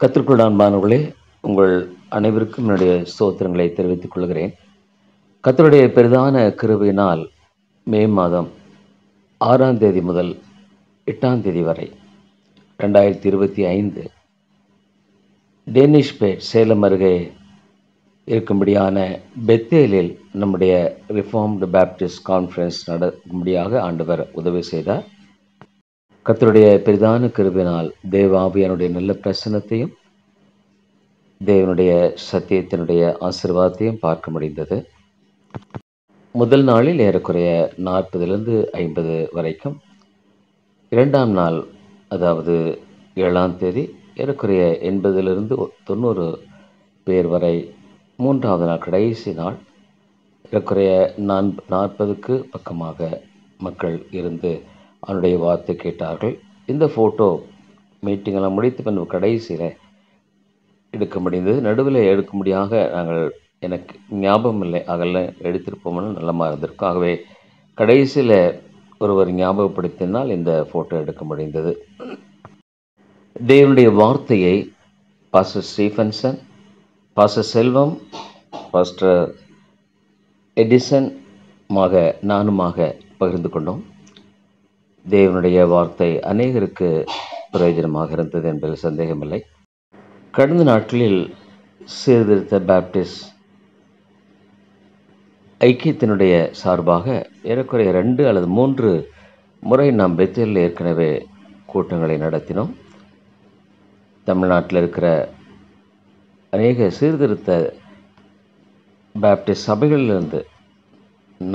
கர்த்தருக்குள் அன்பானவர்களே, உங்கள் அனைவருக்கும் என்னுடைய ஸ்தோத்திரங்களை தெரிவித்துக் கொள்கிறேன். கர்த்தருடைய பெரிதான கிருபையினால் மே மாதம் 6ஆம் தேதி முதல் 8ஆம் தேதி வரை 2025 டேனிஷ்பேட் சேலம் அருகே இருக்கும்படியான பெத்தேலில் நம்முடைய ரிஃபார்ம்டு பேப்டிஸ்ட் கான்ஃபரன்ஸ் நடக்கும்படியாக ஆண்டவர் உதவி செய்தார். கர்த்தருடைய பெரிதான கிருபையினால் தேவ ஆவியானுடைய நல்ல பிரசன்னத்தையும் தேவனுடைய சத்தியத்தினுடைய ஆசீர்வாதத்தையும் பார்க்க முடிந்தது. முதல் நாளில் ஏறக்குறைய 40லிருந்து 50 வரைக்கும், 2ஆம் நாள் அதாவது 7ஆம் தேதி ஏறக்குறைய 80லிருந்து 90 பேர் வரை, 3வது நாள் கடைசி நாள் ஏறக்குறைய 40க்கு பக்கமாக மக்கள் இருந்து அவனுடைய வார்த்தை கேட்டார்கள். இந்த ஃபோட்டோ மீட்டிங்கெல்லாம் முடித்து பின்பு கடைசியில் எடுக்க முடிந்தது. நடுவில் எடுக்க முடியாத எனக்கு ஞாபகம் இல்லை, அதெல்லாம் எடுத்திருப்போம்னு நல்லமாக இருந்திருக்கும். ஆகவே கடைசியில் ஒருவர் ஞாபகப்படுத்தினால் இந்த ஃபோட்டோ எடுக்க முடிந்தது. தேவனுடைய வார்த்தையை பாஸ்டர் ஸ்டீஃபன்சன், பாஸ்டர் செல்வம், பாஸ்டர் எடிசன் நானுமாக பகிர்ந்து கொண்டோம். தேவனுடைய வார்த்தை அநேகருக்கு பிரயோஜனமாக இருந்தது என்பதில் சந்தேகமில்லை. கடந்த நாட்களில் சீர்திருத்த பேப்டிஸ்ட் ஐக்கியத்தினுடைய சார்பாக ஏறக்குறைய 2 அல்லது 3 முறை நாம் பெத்தேலில் ஏற்கனவே கூட்டங்களை நடத்தினோம். தமிழ்நாட்டில் இருக்கிற அநேக சீர்திருத்த பேப்டிஸ்ட் சபைகளிலிருந்து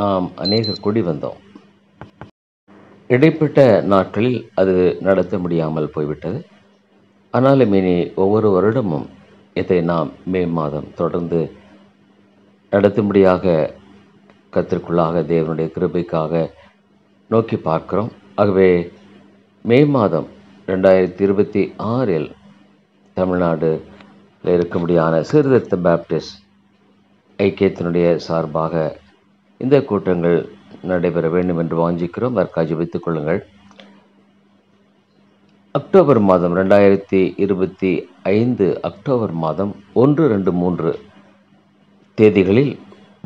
நாம் அநேகர் கூடி வந்தோம். இடைப்பட்ட நாட்களில் அது நடத்த முடியாமல் போய்விட்டது. ஆனாலும் இனி ஒவ்வொரு வருடமும் இதை நாம் மே மாதம் தொடர்ந்து நடத்தும்படியாக கர்த்தருக்குள்ளாக தேவனுடைய கிருபைக்காக நோக்கி பார்க்கிறோம். ஆகவே மே மாதம் 2026 தமிழ்நாடு இருக்கும்படியான சீர்திருத்த பேப்டிஸ்ட் ஐக்கியத்தினுடைய சார்பாக இந்த கூட்டங்கள் நடைபெற வேண்டும் என்று வாஞ்சிக்கிறோம். அதற்காக ஜெபித்துக் கொள்ளுங்கள். அக்டோபர் மாதம் 2025 அக்டோபர் மாதம் 1, 2, 3 தேதிகளில்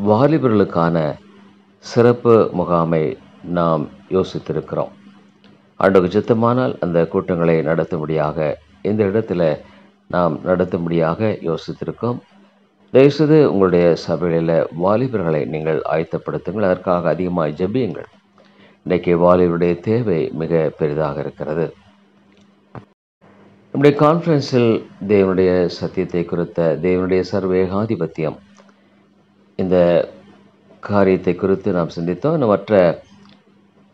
வாலிபர்களுக்கான சிறப்பு முகாமை நாம் யோசித்திருக்கிறோம். ஆண்டவருக்கு சித்தமானால் அந்த கூட்டங்களை நடத்தும்படியாக இந்த இடத்துல நாம் நடத்தும்படியாக யோசித்திருக்கோம். தயவுசெய்து உங்களுடைய சபைகளில் வாலிபர்களை நீங்கள் ஆயத்தப்படுத்துங்கள். அதற்காக அதிகமாக ஜெபியுங்கள். இன்றைக்கு வாலிபருடைய தேவை மிக பெரிதாக இருக்கிறது. நம்முடைய கான்ஃபரன்ஸில் தேவனுடைய சத்தியத்தை குறித்த தேவனுடைய சர்வேகாதிபத்தியம் இந்த காரியத்தை குறித்து நாம் சிந்தித்தோம். மற்ற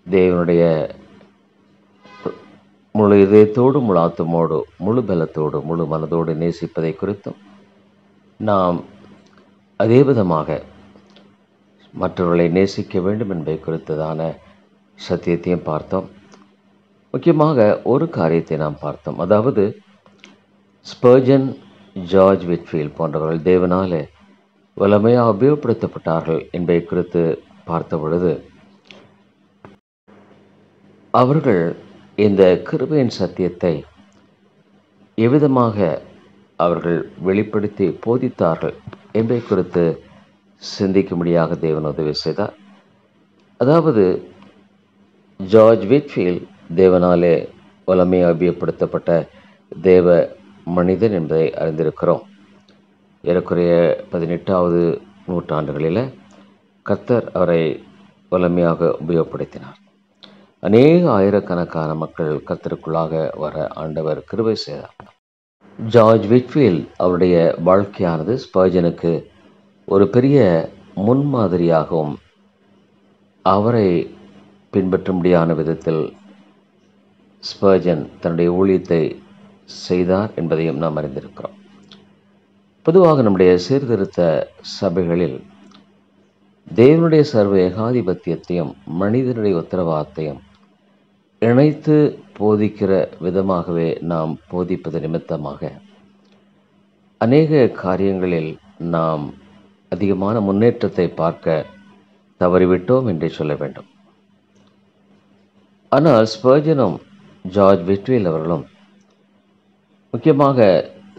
தேவனுடைய முழு இதயத்தோடு, முழு ஆத்துமோடு, முழு பலத்தோடு, முழு மனதோடு நேசிப்பதை குறித்தும் நாம் அதே விதமாக மற்றவர்களை நேசிக்க வேண்டும் என்பதை குறித்ததான சத்தியத்தையும் பார்த்தோம். முக்கியமாக ஒரு காரியத்தை நாம் பார்த்தோம். அதாவது ஸ்பர்ஜன், ஜார்ஜ் விட்ஃபீல்ட் போன்றவர்கள் தேவனாலே வல்லமையாக உபயோகப்படுத்தப்பட்டார்கள் என்பதை குறித்து பார்த்த பொழுது, அவர்கள் இந்த கிருபையின் சத்தியத்தை எவ்விதமாக அவர்கள் வெளிப்படுத்தி போதித்தார்கள் என்பதை குறித்து சிந்திக்கும்படியாக தேவன் உதவி செய்தார். அதாவது ஜார்ஜ் விட்ஃபீல்ட் தேவனாலே வல்லமையாக உபயோகப்படுத்தப்பட்ட தேவ மனிதன் என்பதை அறிந்திருக்கிறோம். ஏறக்குறைய 18வது நூற்றாண்டுகளில் கர்த்தர் அவரை வல்லமையாக உபயோகப்படுத்தினார். அநேக ஆயிரக்கணக்கான மக்கள் கர்த்தருக்குள்ளாக வர ஆண்டவர் கிருபை செய்தார். ஜார்ஜ் விட்ஃபீல்ட் அவருடைய வாழ்க்கையானது ஸ்பர்ஜனுக்கு ஒரு பெரிய முன்மாதிரியாகவும் அவரை பின்பற்றும்படியான விதத்தில் ஸ்பர்ஜன் தன்னுடைய ஊழியத்தை செய்தார் என்பதையும் நாம் அறிந்திருக்கிறோம். பொதுவாக நம்முடைய சீர்திருத்த சபைகளில் தேவனுடைய சர்வ ஏகாதிபத்தியத்தையும் மனிதனுடைய உத்தரவாதத்தையும் இணைத்து போதிக்கிற விதமாகவே நாம் போதிப்பது நிமித்தமாக அநேக காரியங்களில் நாம் அதிகமான முன்னேற்றத்தை பார்க்க தவறிவிட்டோம் என்றே சொல்ல வேண்டும். ஆனால் ஸ்பர்ஜனும் ஜார்ஜ் விட்ஃபீல்ட் அவர்களும் முக்கியமாக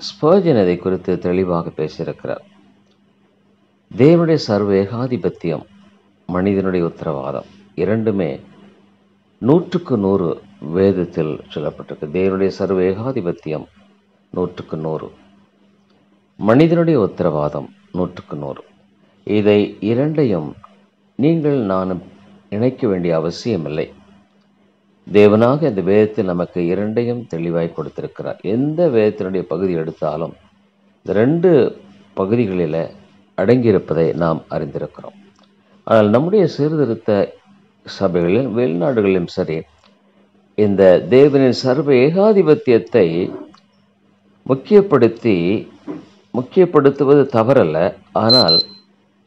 ஸ்பர்ஜன் இதை குறித்து தெளிவாக பேசியிருக்கிறார். தேவனுடைய சர்வ ஏகாதிபத்தியம், மனிதனுடைய உத்தரவாதம், இரண்டுமே 100க்கு 100 வேதத்தில் சொல்லப்பட்டிருக்கு. தேவனுடைய சர்வ ஏகாதிபத்தியம் 100க்கு 100, மனிதனுடைய உத்தரவாதம் 100க்கு 100. இதை இரண்டையும் நீங்கள் நானும் இணைக்க வேண்டிய அவசியமில்லை. தேவனாக இந்த வேதத்தில் நமக்கு இரண்டையும் தெளிவாய் கொடுத்திருக்கிறார். எந்த வேதத்தினுடைய பகுதி எடுத்தாலும் இந்த 2 பகுதிகளில் அடங்கியிருப்பதை நாம் அறிந்திருக்கிறோம். ஆனால் நம்முடைய சீர்திருத்த சபைகளில், வெளிநாடுகளிலும் சரி, இந்த தேவனின் சர்வ ஏகாதிபத்தியத்தை முக்கியப்படுத்துவது தவறல்ல. ஆனால்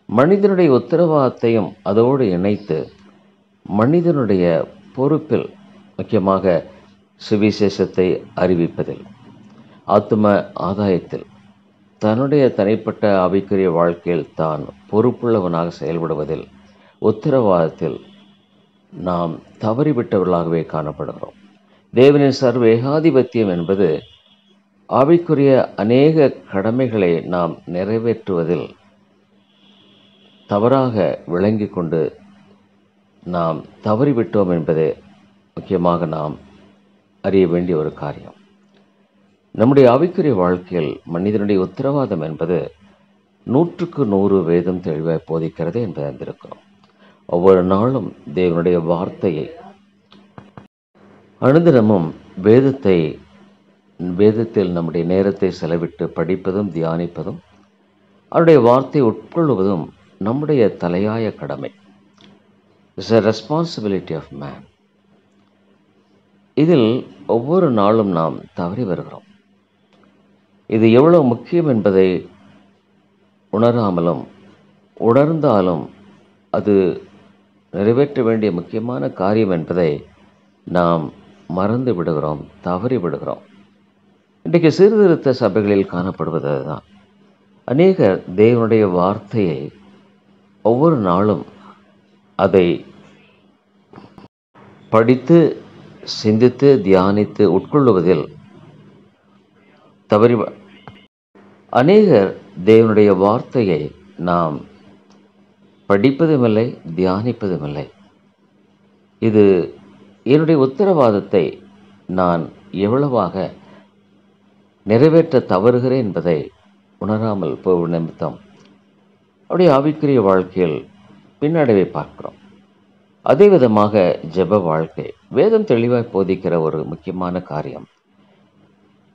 மனிதனுடைய உத்தரவாதத்தையும் அதோடு இணைத்து மனிதனுடைய பொறுப்பில், முக்கியமாக சுவிசேஷத்தை அறிவிப்பதில், ஆத்தும ஆதாயத்தில், தன்னுடைய தனிப்பட்ட ஆவிக்குரிய வாழ்க்கையில் தான் பொறுப்புள்ளவனாக செயல்படுவதில், உத்தரவாதத்தில் நாம் தவறிவிட்டவர்களாகவே காணப்படுகிறோம். தேவனின் சர்வ ஏகாதிபத்தியம் என்பது ஆவிக்குரிய அநேக கடமைகளை நாம் நிறைவேற்றுவதில் தவறாக விளங்கி கொண்டு நாம் தவறிவிட்டோம் என்பதே முக்கியமாக நாம் அறிய வேண்டிய ஒரு காரியம். நம்முடைய ஆவிக்குரிய வாழ்க்கையில் மனிதனுடைய உத்தரவாதம் என்பது 100க்கு 100 வேதம் தெளிவாய் போதிக்கிறது என்பதை அறிந்திருக்கிறோம். ஒவ்வொரு நாளும் தேவனுடைய வார்த்தையை, அனுதினமும் வேதத்தில் நம்முடைய நேரத்தை செலவிட்டு படிப்பதும் தியானிப்பதும் அவருடைய வார்த்தையை உட்கொள்வதும் நம்முடைய தலையாய கடமை. It's a responsibility of man. இதில் ஒவ்வொரு நாளும் நாம் தவறி வருகிறோம். இது எவ்வளவு முக்கியம் என்பதை உணராமலும், உணர்ந்தாலும் அது நிறைவேற்ற வேண்டிய முக்கியமான காரியம் என்பதை நாம் மறந்து விடுகிறோம், தவறி விடுகிறோம். இன்றைக்கு சீர்திருத்த சபைகளில் காணப்படுவது அதுதான். அநேகர் தேவனுடைய வார்த்தையை ஒவ்வொரு நாளும் அதை படித்து, சிந்தித்து, தியானித்து உட்கொள்ளுவதில் தவறி, அநேகர் தேவனுடைய வார்த்தையை நாம் படிப்பதுமில்லை, தியானிப்பதுமில்லை. இது என்னுடைய உத்தரவாதத்தை நான் எவ்வளவாக நிறைவேற்ற தவறுகிறேன் என்பதை உணராமல் போகும் நிமித்தம் அவருடைய ஆவிக்குரிய வாழ்க்கையில் பின்னடைவை பார்க்கிறோம். அதே விதமாக ஜெப வாழ்க்கை, வேதம் தெளிவாய் போதிக்கிற ஒரு முக்கியமான காரியம்,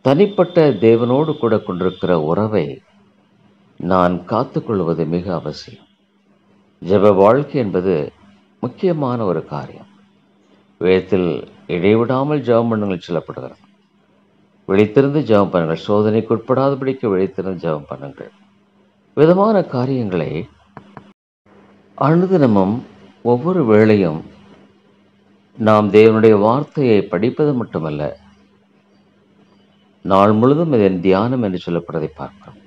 தனிப்பட்ட தேவனோடு கூட கொண்டிருக்கிற உறவை நான் காத்துக்கொள்வது மிக அவசியம். ஜெப வாழ்க்கை என்பது முக்கியமான ஒரு காரியம். வேதத்தில் இடைவிடாமல் ஜெபம் பண்ணுங்கள் சொல்லப்படுகிறது. விழித்திருந்து ஜெபம் பண்ணுங்கள், சோதனைக்கு உட்படாதபடிக்கு விழித்திருந்து ஜெபம் பண்ணுங்கள். விதமான காரியங்களை அனுதினமும் ஒவ்வொரு வேளையும் நாம் தேவனுடைய வார்த்தையை படிப்பது மட்டுமல்ல, நாள் முழுதும் இதன் தியானம் என்று சொல்லப்படுவதை பார்க்கிறோம்.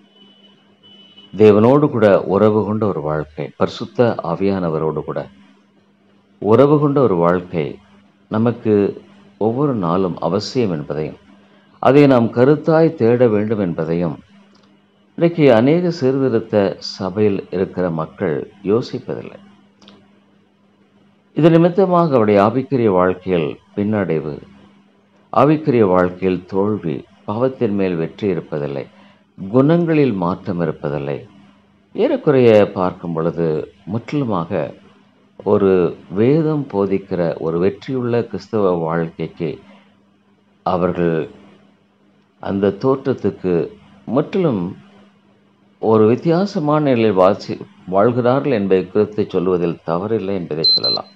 தேவனோடு கூட உறவு கொண்ட ஒரு வாழ்க்கை, பரிசுத்த ஆவியானவரோடு கூட உறவு கொண்ட ஒரு வாழ்க்கை நமக்கு ஒவ்வொரு நாளும் அவசியம் என்பதையும், அதை நாம் கருத்தாய் தேட வேண்டும் என்பதையும் இன்றைக்கு அநேக சீர்திருத்த சபையில் இருக்கிற மக்கள் யோசிப்பதில்லை. இது நிமித்தமாக அவருடைய ஆவிக்குரிய வாழ்க்கையில் பின்னடைவு, ஆவிக்குரிய வாழ்க்கையில் தோல்வி, பாவத்தின் மேல் வெற்றி இருப்பதில்லை, குணங்களில் மாற்றம் இருப்பதில்லை. ஏறக்குறைய பார்க்கும் பொழுது முற்றிலுமாக ஒரு வேதம் போதிக்கிற ஒரு வெற்றியுள்ள கிறிஸ்தவ வாழ்க்கைக்கு அவர்கள் அந்த தோற்றத்துக்கு முற்றிலும் ஒரு வித்தியாசமான நிலையில் வாழ்கிறார்கள் என்பதை குறித்து சொல்வதில் தவறில்லை என்பதை சொல்லலாம்.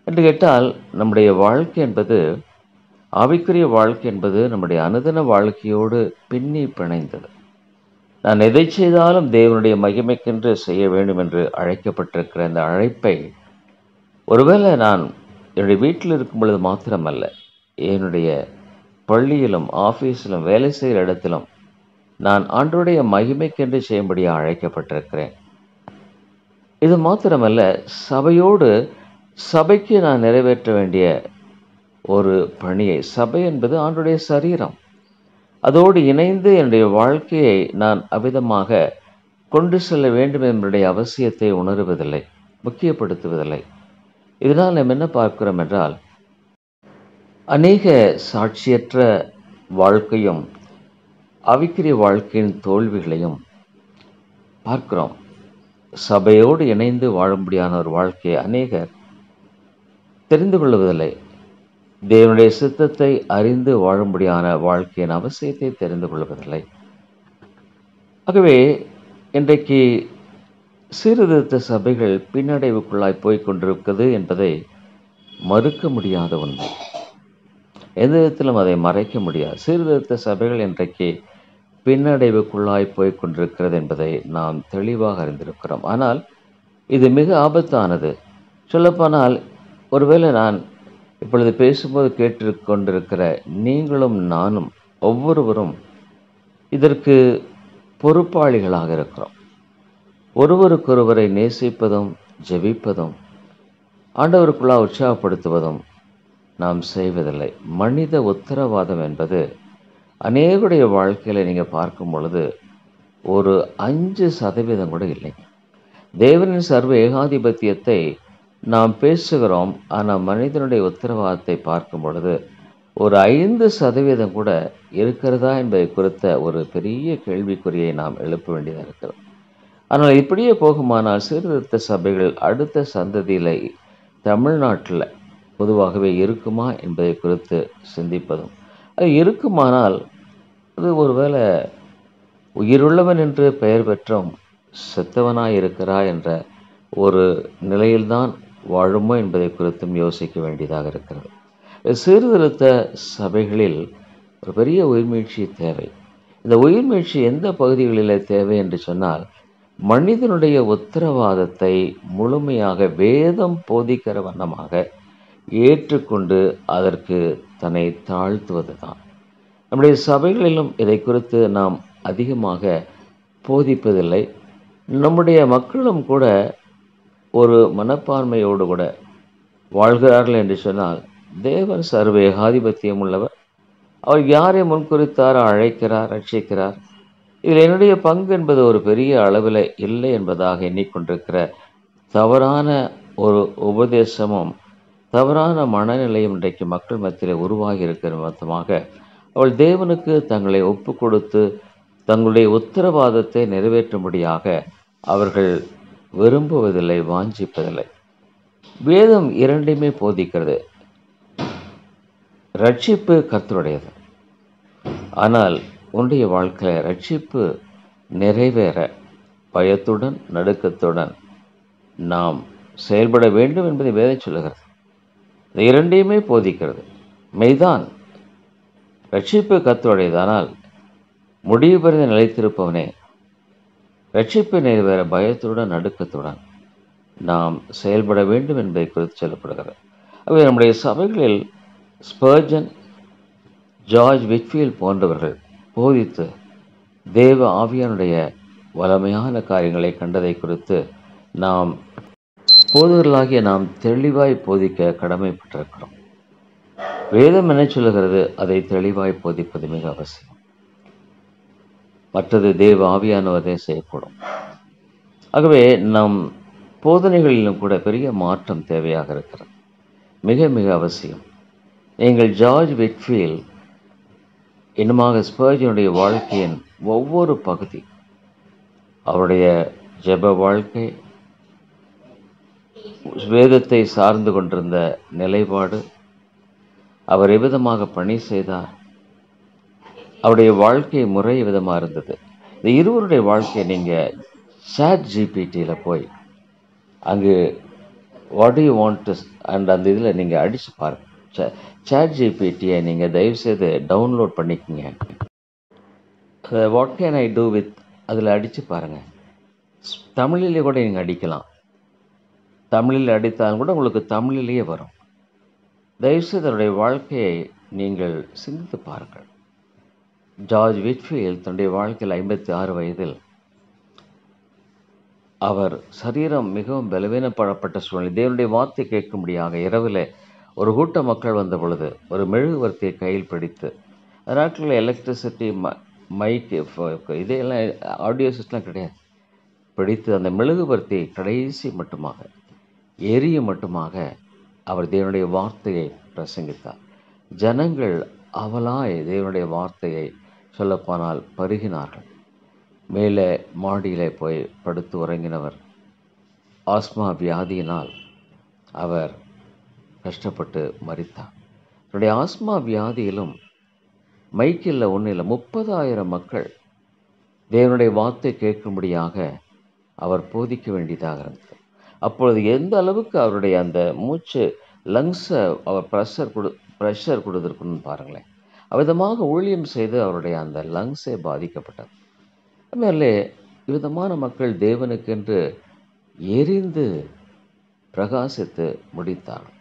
என்று கேட்டால், நம்முடைய வாழ்க்கை என்பது, ஆவிக்குரிய வாழ்க்கை என்பது நம்முடைய அனுதின வாழ்க்கையோடு பின்னி பிணைந்தது. நான் எதை செய்தாலும் தேவனுடைய மகிமைக்கென்று செய்ய வேண்டும் என்று அழைக்கப்பட்டிருக்கிற இந்த அழைப்பை ஒருவேளை நான் என்னுடைய வீட்டில் இருக்கும் பொழுது மாத்திரமல்ல, என்னுடைய பள்ளியிலும், ஆஃபீஸிலும், வேலை செய்கிற இடத்திலும் நான் ஆண்டவருடைய மகிமைக்கென்று செய்யும்படியாக அழைக்கப்பட்டிருக்கிறேன். இது மாத்திரமல்ல, சபைக்கு நான் நிறைவேற்ற வேண்டிய ஒரு பணியை, சபை என்பது ஆண்டவருடைய சரீரம், அதோடு இணைந்து என்னுடைய வாழ்க்கையை நான் அவ்விதமாக கொண்டு செல்ல வேண்டும் என்பதுடைய அவசியத்தை உணருவதில்லை, முக்கியப்படுத்துவதில்லை. இதனால் நாம் என்ன பார்க்கிறோம் என்றால், அநேக சாட்சியற்ற வாழ்க்கையும் ஆவிக்குரிய வாழ்க்கையின் தோல்விகளையும் பார்க்கிறோம். சபையோடு இணைந்து வாழும்படியான ஒரு வாழ்க்கையை அநேகர் தெரிந்து கொள்வதில்லை. தேவனுடைய சித்தத்தை அறிந்து வாழும்படியான வாழ்க்கையின் அவசியத்தை தெரிந்து கொள்வதில்லை. ஆகவே இன்றைக்கு சீர்திருத்த சபைகள் பின்னடைவுக்குள்ளாய் போய்கொண்டிருக்கிறது என்பதை மறுக்க முடியாத உண்மை. எந்த விதத்திலும் அதை மறைக்க முடியாது. சீர்திருத்த சபைகள் இன்றைக்கு பின்னடைவுக்குள்ளாய் போய்கொண்டிருக்கிறது என்பதை நாம் தெளிவாக அறிந்திருக்கிறோம். ஆனால் இது மிக ஆபத்தானது. சொல்லப்போனால், ஒருவேளை நான் இப்பொழுது பேசும்போது கேட்டுக்கொண்டிருக்கிற நீங்களும் நானும் ஒவ்வொருவரும் இதற்கு பொறுப்பாளிகளாக இருக்கிறோம். ஒருவருக்கொருவரை நேசிப்பதும் ஜெபிப்பதும் ஆண்டவருக்குள்ளா உற்சாகப்படுத்துவதும் நாம் செய்வதில்லை. மனித உத்தரவாதம் என்பது அநேகருடைய வாழ்க்கையில் நீங்கள் பார்க்கும் பொழுது ஒரு 5% கூட இல்லை. தேவனின் சர்வ ஏகாதிபத்தியத்தை நாம் பேசுகிறோம். ஆனால் மனிதனுடைய உத்தரவாதத்தை பார்க்கும் பொழுது ஒரு 5% கூட இருக்கிறதா என்பதை குறித்த ஒரு பெரிய கேள்விக்குறியை நாம் எழுப்ப வேண்டியதாக இருக்கிறது. ஆனால் இப்படியே போகுமானால் சீர்திருத்த சபைகள் அடுத்த சந்ததியில் தமிழ்நாட்டில் பொதுவாகவே இருக்குமா என்பதை குறித்து சிந்திப்பதும், அது இருக்குமானால் அது ஒருவேளை உயிருள்ளவன் என்று பெயர் பெற்றும் செத்தவனாய் இருக்கிறா என்ற ஒரு நிலையில்தான் வாழுமோ என்பதை குறித்தும் யோசிக்க வேண்டியதாக இருக்கிறது. சீர்திருத்த சபைகளில் ஒரு பெரிய உயிர்மீழ்ச்சி தேவை. இந்த உயிர்மீழ்ச்சி எந்த பகுதிகளில் தேவை என்று சொன்னால், மனிதனுடைய உத்தரவாதத்தை முழுமையாக வேதம் போதிக்கிற வண்ணமாக ஏற்றுக்கொண்டு அதற்கு தன்னை தாழ்த்துவது தான். நம்முடைய சபைகளிலும் இதை குறித்து நாம் அதிகமாக போதிப்பதில்லை. நம்முடைய மக்களும் கூட ஒரு மனப்பான்மையோடு கூட வாழ்கிறார்கள் என்று சொன்னால், தேவன் சர்வ ஏகாதிபத்தியம் உள்ளவர். அவர் யாரை முன்குறித்தார், அழைக்கிறார், ரட்சிக்கிறார். இதில் என்னுடைய பங்கு என்பது ஒரு பெரிய அளவில் இல்லை என்பதாக எண்ணிக்கொண்டிருக்கிற தவறான ஒரு உபதேசமும் தவறான மனநிலையும் இன்றைக்கு மக்கள் மத்தியில் உருவாகி இருக்கிற மொத்தமாக அவள் தேவனுக்கு தங்களை ஒப்பு கொடுத்து தங்களுடைய உத்தரவாதத்தை நிறைவேற்றும்படியாக அவர்கள் விரும்புவதில்லை, வாஞ்சிப்பதில்லை. வேதம் இரண்டையுமே போதிக்கிறது. ரட்சிப்பு கர்த்தருடையது. ஆனால் உன்னுடைய வாழ்க்கையில் ரட்சிப்பு நிறைவேற பயத்துடன் நடுக்கத்துடன் நாம் செயல்பட வேண்டும் என்பதை வேதம் சொல்லுகிறது. இந்த இரண்டையுமே போதிக்கிறது. மெய்தான், ரட்சிப்பு கர்த்தருடையது. ஆனால் முடிவு பெறுந்த நிலைத்திருப்பவனே, ரட்சிப்பு நிறைவேற பயத்துடன் நடுக்கத்துடன் நாம் செயல்பட வேண்டும் என்பதை குறித்து சொல்லப்படுகிறது. ஆகவே நம்முடைய சபைகளில் ஸ்பர்ஜன், ஜார்ஜ் விட்ஃபீல்ட் போன்றவர்கள் போதித்து தேவ ஆவியானுடைய வல்லமையான காரியங்களை கண்டதை குறித்து நாம் போதகர்களாகிய நாம் தெளிவாய் போதிக்க கடமைப்பட்டிருக்கிறோம். வேதம் என்ன சொல்லுகிறது, அதை தெளிவாய் போதிப்பது மிக அவசியம். மற்றது தேவ ஆவியானவரே செய்யக்கூடும். ஆகவே நம் போதனைகளிலும் கூட பெரிய மாற்றம் தேவையாக இருக்கிறது. மிக மிக அவசியம். நீங்கள் ஜார்ஜ் விட்ஃபீல்ட் இன்னுமாக ஸ்பர்ஜனுடைய வாழ்க்கையின் ஒவ்வொரு பகுதி, அவருடைய ஜெப வாழ்க்கை, வேதத்தை சார்ந்து கொண்டிருந்த நிலைப்பாடு, அவர் எவ்விதமாக பணி செய்தார், அவருடைய வாழ்க்கை முறை விதமாக இருந்தது. இந்த இருவருடைய வாழ்க்கையை நீங்கள் சாட் ஜிபிடியில் போய் அங்கு வாட் யூ வாண்ட் அண்ட் அந்த இதில் நீங்கள் அடித்து பாருங்கள். சாட் ஜிபிடியை நீங்கள் தயவுசெய்து டவுன்லோட் பண்ணிக்கோங்க. What can I do with அதில் அடித்து பாருங்கள். தமிழிலே கூட நீங்கள் அடிக்கலாம். தமிழில் அடித்தாலும் கூட உங்களுக்கு தமிழிலேயே வரும். தயவுசெய்து அவருடைய வாழ்க்கையை நீங்கள் சிந்தித்து பாருங்கள். ஜார்ஜ் விட்ஃபீல்ட் தன்னுடைய வாழ்க்கையில் 56 வயதில் அவர் சரீரம் மிகவும் பலவீனப்படப்பட்ட சூழ்நிலை, தேவனுடைய வார்த்தை கேட்கும்படியாக இரவில் ஒரு கூட்ட மக்கள் வந்த பொழுது ஒரு மெழுகுவர்த்தியை கையில் பிடித்து அந்த நாட்களில் எலக்ட்ரிசிட்டி மைக்கு இதையெல்லாம் ஆடியோ சிஸ்டம் கிடையாது. பிடித்து அந்த மெழுகுபர்த்தி கடைசி மட்டுமாக எரியும் மட்டுமாக அவர் தேவனுடைய வார்த்தையை பிரசங்கித்தார். ஜனங்கள் அவலாய் தேவனுடைய வார்த்தையை சொல்லப்போனால் பருகினார்கள். மேலே மாடியிலே போய் படுத்து உறங்கினவர் ஆஸ்மா வியாதியினால் அவர் கஷ்டப்பட்டு மரித்தார். அவருடைய ஆஸ்மா வியாதியிலும் மைக்கில் ஒன்றும் இல்லை, 30,000 மக்கள் தேவனுடைய வார்த்தை கேட்கும்படியாக அவர் போதிக்க வேண்டியதாக இருந்தது. அப்பொழுது எந்த அளவுக்கு அவருடைய அந்த மூச்சு லங்ஸை அவர் ப்ரெஷர் கொடுத்துருக்குன்னு பாருங்களேன். அவ்விதமாக ஊழியம் செய்து அவருடைய அந்த லங்ஸே பாதிக்கப்பட்டது. அதுமாதிரிலே விதமான மக்கள் தேவனுக்கென்று எரிந்து பிரகாசித்து முடித்தார்கள்.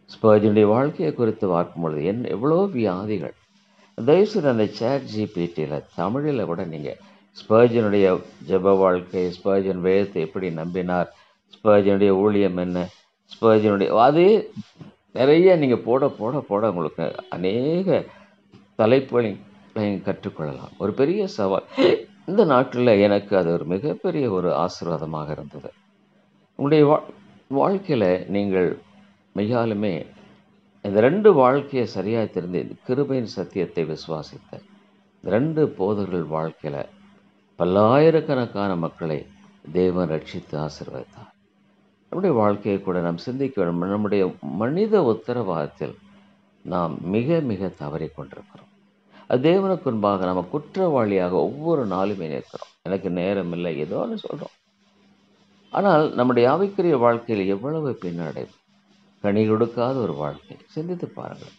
ஸ்பர்ஜனுடைய வாழ்க்கையை குறித்து பார்க்கும் பொழுது எவ்வளோ வியாதிகள். தயவுசெய்து அந்த சேட் ஜிபிடியில் தமிழில் கூட நீங்கள் ஸ்பர்ஜனுடைய ஜெப வாழ்க்கை, ஸ்பர்ஜன் வேதத்தை எப்படி நம்பினார், ஸ்பர்ஜனுடைய ஊழியம் என்ன, ஸ்பர்ஜனுடைய அதே நிறைய நீங்கள் போட போட போட உங்களுக்கு அநேக தலைப்புகளையும் கற்றுக்கொள்ளலாம். ஒரு பெரிய சவால் இந்த நாட்டில் எனக்கு அது ஒரு மிகப்பெரிய ஒரு ஆசீர்வாதமாக இருந்தது. உங்களுடைய வாழ்க்கையில் நீங்கள் மிகாலுமே இந்த 2 வாழ்க்கையை சரியாக தெரிந்து கிருபையின் சத்தியத்தை விசுவாசித்த இந்த 2 போதர்கள் வாழ்க்கையில் பல்லாயிரக்கணக்கான மக்களை தேவன் ரட்சித்து ஆசீர்வதித்தார். நம்முடைய வாழ்க்கையை கூட நாம் சிந்திக்க வேண்டும். நம்முடைய மனித உத்தரவாதத்தில் நாம் மிக மிக தவறி கொண்டிருக்கிறோம். அது தேவனுக்கு முன்பாக நம்ம குற்றவாளியாக ஒவ்வொரு நாளுமே நிற்கிறோம். எனக்கு நேரம் இல்லை, ஏதோ ஒன்று சொல்கிறோம். ஆனால் நம்முடைய ஆவிக்குரிய வாழ்க்கையில் எவ்வளவு பின்னடைவு, கனி கொடுக்காத ஒரு வாழ்க்கை. சிந்தித்து பாருங்கள்.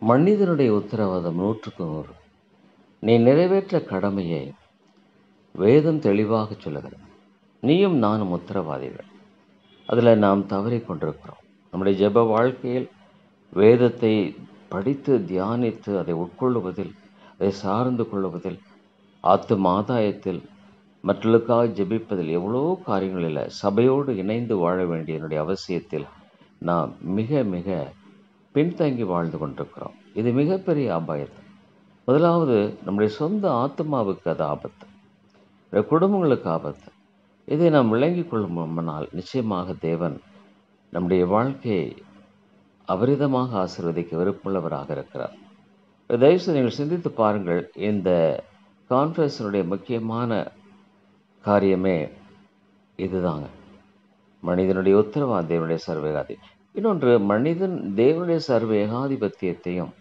மனிதனுடைய உத்தரவாதம் 100க்கு 100. நீ நிறைவேற்ற கடமையை வேதம் தெளிவாக சொல்லுகிறது. நீயும் நானும் உத்தரவாதிகள். அதில் நாம் தவறி கொண்டிருக்கிறோம். நம்முடைய ஜெப வாழ்க்கையில் வேதத்தை படித்து தியானித்து அதை உட்கொள்ளுவதில், அதை சார்ந்து கொள்ளுவதில், ஆத்தும ஆதாயத்தில், மற்றவர்களுக்காக ஜெபிப்பதில் எவ்வளோ காரியங்களில் சபையோடு இணைந்து வாழ வேண்டிய என்னுடைய அவசியத்தில் நாம் மிக மிக பின்தங்கி வாழ்ந்து கொண்டிருக்கிறோம். இது மிகப்பெரிய ஆபாயத்து. முதலாவது நம்முடைய சொந்த ஆத்மாவுக்கு அது ஆபத்து, குடும்பங்களுக்கு ஆபத்து. இதை நாம் விளங்கி கொள்ளுமானால் நிச்சயமாக தேவன் நம்முடைய வாழ்க்கையை அபரிதமாக ஆசீர்வதிக்க விருப்பமுள்ளவராக இருக்கிறார். தயவுசெய்து நீங்கள் சிந்தித்து பாருங்கள். இந்த கான்ஃபரன்ஸினுடைய முக்கியமான காரியமே இதுதாங்க. மனிதனுடைய உத்தரவாதம் தேவனுடைய சர்வேகாதி. இன்னொன்று, மனிதன் தேவனுடைய சர்வேகாதிபத்தியத்தையும்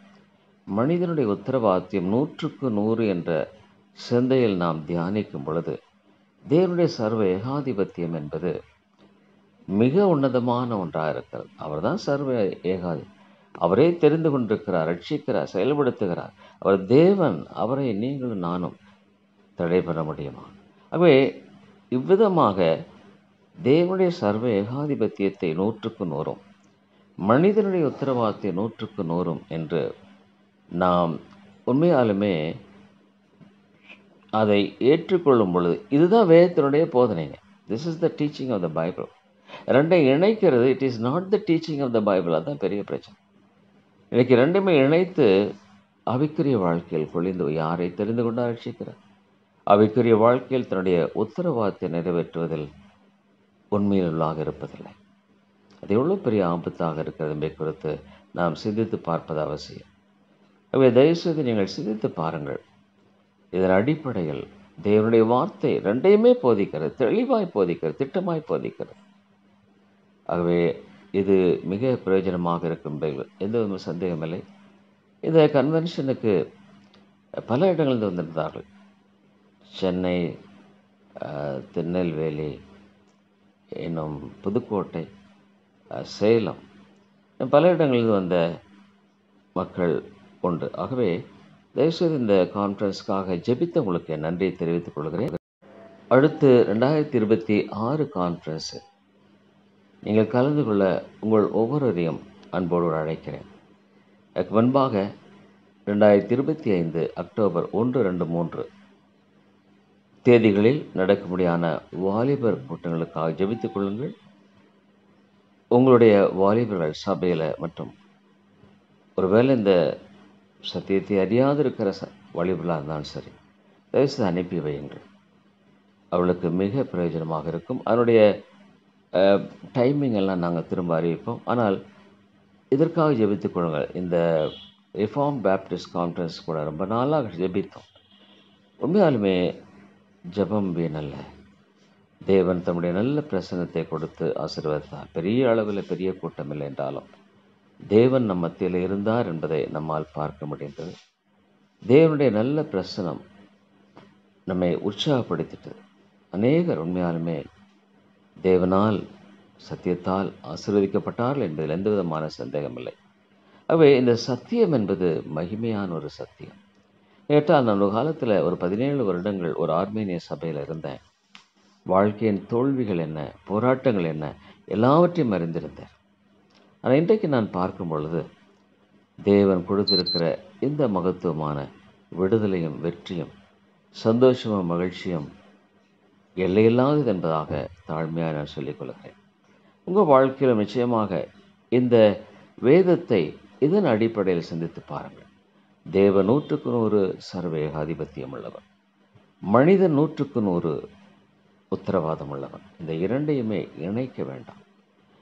மனிதனுடைய உத்தரவாதத்தையும் 100க்கு 100 என்ற சிந்தையில் நாம் தியானிக்கும் பொழுது தேவனுடைய சர்வ ஏகாதிபத்தியம் என்பது மிக உன்னதமான ஒன்றாக இருக்கிறது. அவர் தான் சர்வ ஏகாதி. அவரே தெரிந்து கொண்டிருக்கிறார், ரட்சிக்கிறார், செயல்படுத்துகிறார். அவர் தேவன். அவரை நீங்களும் நானும் தடை பண்ண முடியுமா? ஆகவே இவ்விதமாக தேவனுடைய சர்வ ஏகாதிபத்தியத்தை 100க்கு 100, மனிதனுடைய உத்தரவாதத்தை 100க்கு 100 என்று நாம் உண்மையாலுமே அதை ஏற்றுக்கொள்ளும் பொழுது, இதுதான் வேதத்தினுடைய போதனைங்க. This is the teaching of the Bible. ரெண்டை இணைக்கிறது, it is not the teaching of the Bible. அதுதான் பெரிய பிரச்சனை. இன்னைக்கு ரெண்டுமே இணைத்து ஆவிக்குரிய வாழ்க்கையில் பொழிந்து யாரை தெரிந்து கொண்டால் ரட்சிக்கிறார். ஆவிக்குரிய வாழ்க்கையில் தன்னுடைய உத்தரவாதத்தை நிறைவேற்றுவதில் உண்மையுள்ளாக இருப்பதில்லை. அது எவ்வளோ பெரிய ஆபத்தாக இருக்கிறது என்பதை குறித்து நாம் சிந்தித்து பார்ப்பது அவசியம். ஆகவே தயவுசெய்து நீங்கள் சிந்தித்து பாருங்கள். இதன் அடிப்படையில் தேவனுடைய வார்த்தை ரெண்டையுமே போதிக்கிறது, தெளிவாய் போதிக்கிறது, திட்டமாய் போதிக்கிறது. ஆகவே இது மிக பிரயோஜனமாக இருக்கும், எந்த வித சந்தேகமில்லை. இந்த கன்வென்ஷனுக்கு பல இடங்களில் வந்திருந்தார்கள். சென்னை, திருநெல்வேலி, இன்னும் புதுக்கோட்டை, சேலம், பல இடங்களில் வந்த மக்கள் உண்டு. ஆகவே தயவுசெய்து இந்த கான்ஃபரன்ஸ்க்காக ஜெபித்தவங்களுக்கு நன்றியை தெரிவித்துக் கொள்கிறேன். அடுத்து 2026 கான்ஃபரன்ஸ் நீங்கள் கலந்து கொள்ள உங்கள் ஒவ்வொருவரையும் அன்போடு அழைக்கிறேன். அதுக்கு முன்பாக 2025 அக்டோபர் 1, 2, 3 தேதிகளில் நடக்கும்படியான வாலிபர் கூட்டங்களுக்காக ஜெபித்துக் கொள்ளுங்கள். உங்களுடைய வாலிபர்கள் சபையில் மற்றும் ஒருவேளை இந்த சத்தியத்தை அறியாது இருக்கிற வாலிபர்களாக இருந்தாலும் சரி, தயவுசெய்து அனுப்பி வையுங்கள். அவளுக்கு மிக பிரயோஜனமாக இருக்கும். அதனுடைய டைமிங் எல்லாம் நாங்கள் திரும்ப அறிவிப்போம். ஆனால் இதற்காக ஜெபித்துக் கொள்ளுங்கள். இந்த ரிஃபார்ம் பேப்டிஸ்ட் கான்ஃபரன்ஸ் கூட ரொம்ப நாளாக ஜெபித்தோம். உண்மையாலுமே ஜெபம் வீணல்ல. தேவன் தம்முடைய நல்ல பிரசன்னத்தை கொடுத்து ஆசீர்வதித்தார். பெரிய அளவில் பெரிய கூட்டம் இல்லை என்றாலும் தேவன் நம் மத்தியில் இருந்தார் என்பதை நம்மால் பார்க்க முடிந்தது. தேவனுடைய நல்ல பிரசனம் நம்மை உற்சாகப்படுத்திட்டது. அநேகர் உண்மையாலுமே தேவனால் சத்தியத்தால் ஆசீர்வதிக்கப்பட்டார்கள் என்பதில் எந்த விதமான சந்தேகமில்லை. ஆகவே இந்த சத்தியம் என்பது மகிமையான ஒரு சத்தியம். கேட்டால் நான் ஒரு காலத்தில் ஒரு 17 வருடங்கள் ஒரு ஆர்மேனிய சபையில் இருந்தேன். வாழ்க்கையின் தோல்விகள் என்ன, போராட்டங்கள் என்ன, எல்லாவற்றையும் அறிந்திருந்தேன். ஆனால் இன்றைக்கு நான் பார்க்கும் பொழுது தேவன் கொடுத்திருக்கிற இந்த மகத்துவமான விடுதலையும் வெற்றியும் சந்தோஷமும் மகிழ்ச்சியும் எல்லையில்லாதது என்பதாக தாழ்மையாக நான் சொல்லிக் கொள்கிறேன். உங்கள் வாழ்க்கையில் நிச்சயமாக இந்த வேதத்தை இதன் அடிப்படையில் சிந்தித்து பாருங்கள். தேவன் 100க்கு 100 சர்வேகாதிபத்தியம் உள்ளவர், மனிதன் 100க்கு 100 உத்தரவாதம் உள்ளவன். இந்த இரண்டையுமே இணைக்க வேண்டாம்.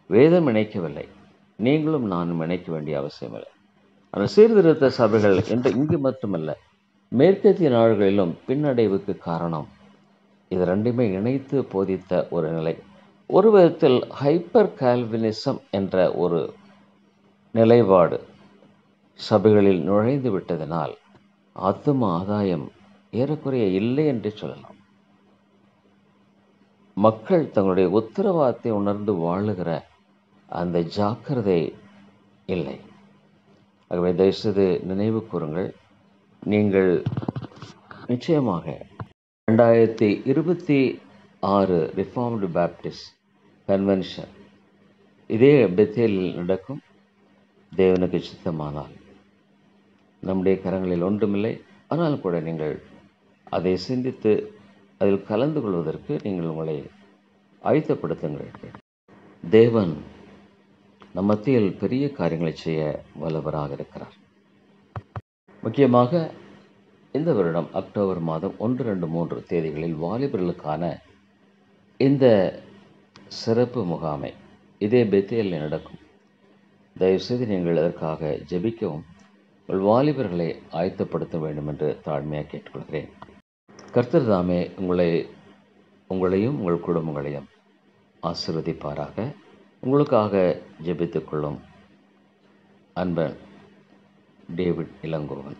வேதம் இணைக்கவில்லை, நீங்களும் நானும் இணைக்க வேண்டிய அவசியமில்லை. ஆனால் சீர்திருத்த சபைகள் என்று இங்கு மட்டுமல்ல, மேற்கத்திய நாடுகளிலும் பின்னடைவுக்கு காரணம் இது ரெண்டுமே இணைத்து போதித்த ஒரு நிலை. ஒரு விதத்தில் ஹைப்பர் கால்வினிசம் என்ற ஒரு நிலைப்பாடு சபைகளில் நுழைந்து விட்டதனால் ஆத்தும ஆதாயம் ஏறக்குறைய இல்லை என்று சொல்லலாம். மக்கள் தங்களுடைய உத்தரவாதத்தை உணர்ந்து வாழுகிற அந்த ஜாக்கிரதை இல்லை. ஆகவே தயவுசெய்து நினைவு கூறுங்கள். நீங்கள் நிச்சயமாக 2026 ரிஃபார்ம்டு பேப்டிஸ்ட் கன்வென்ஷன் இதே பெத்தேலில் நடக்கும். தேவனுக்கு சித்தமானால் நம்முடைய கரங்களில் ஒன்றுமில்லை. ஆனால் கூட நீங்கள் அதை சிந்தித்து அதில் கலந்து கொள்வதற்கு நீங்கள் உங்களை ஆயத்தப்படுத்துங்கள். தேவன் நம் மத்தியில் பெரிய காரியங்களை செய்ய வல்லவராக இருக்கிறார். முக்கியமாக இந்த வருடம் அக்டோபர் மாதம் 1, 2, 3 தேதிகளில் வாலிபர்களுக்கான இந்த சிறப்பு முகாமை இதே பெத்தேலில் நடக்கும். தயவுசெய்து நீங்கள் அதற்காக ஜெபிக்கவும் உங்கள் வாலிபர்களை ஆயத்தப்படுத்த வேண்டும் என்று தாழ்மையாக கேட்டுக்கொள்கிறேன். கர்த்தர் தாமே உங்களையும் உங்கள் குடும்பங்களையும் ஆசீர்வதிப்பாராக. உங்களுக்காக ஜெபித்துக் கொள்ளும் அன்பன் டேவிட் இளங்கோவன்.